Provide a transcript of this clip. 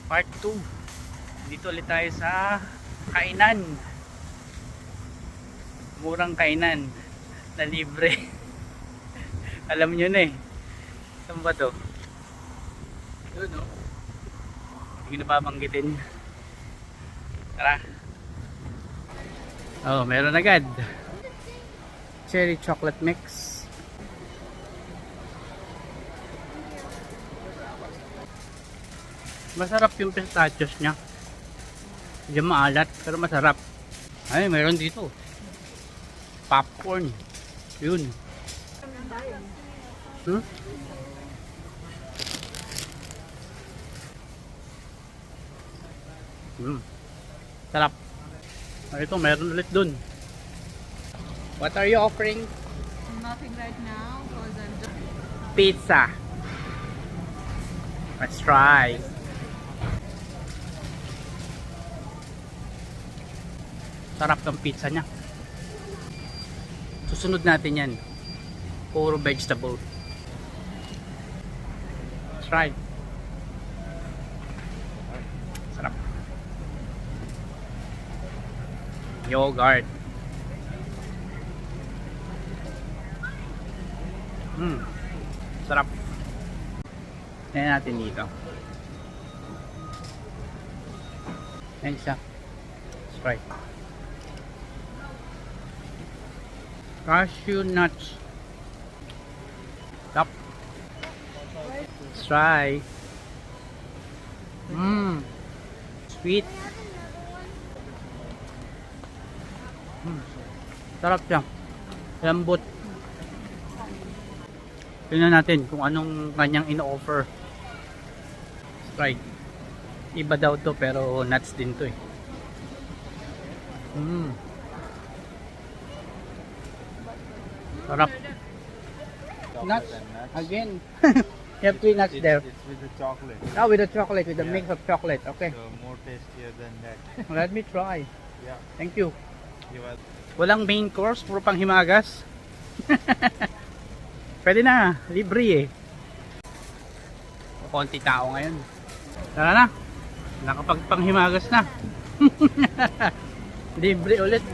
Part 2. Dito ulit tayo sa kainan. Murang kainan na libre. Alam nyo na eh. Saan ba to? Yun o. Hindi na babanggitin. Tara. Oh, meron agad. Cherry chocolate mix. Masarap yung pistachios niya. Hindi maalat, pero masarap. Ay, meron dito. Popcorn. Yun. Hmm? Sarap. Ito, meron ulit dun. What are you offering? Nothing right now because I'm just... Pizza. Let's try. Sarap ng pizza niya. Susunod natin yan. Puro vegetable. Let's try. Sarap. Yogurt. Sarap. Tingnan natin dito. Ayan siya. Let's try. Cashew nuts. Stop. Let's try. Sweet. Sarap siya. Lambot. Tingnan natin kung anong kanyang in-offer. Let's try. Iba daw to pero nuts din to eh. Sarap. Nuts. Again. You have 3 nuts there. It's with the chocolate. Oh, with the chocolate, with the mix of chocolate. Okay. So more tastier than that. Let me try. Yeah. Thank you. You are... Walang main course, puro pang himagas. Pwede na, libre eh. Konti tao ngayon. Tara na. Nakapagpanghimagas na. Libre ulit.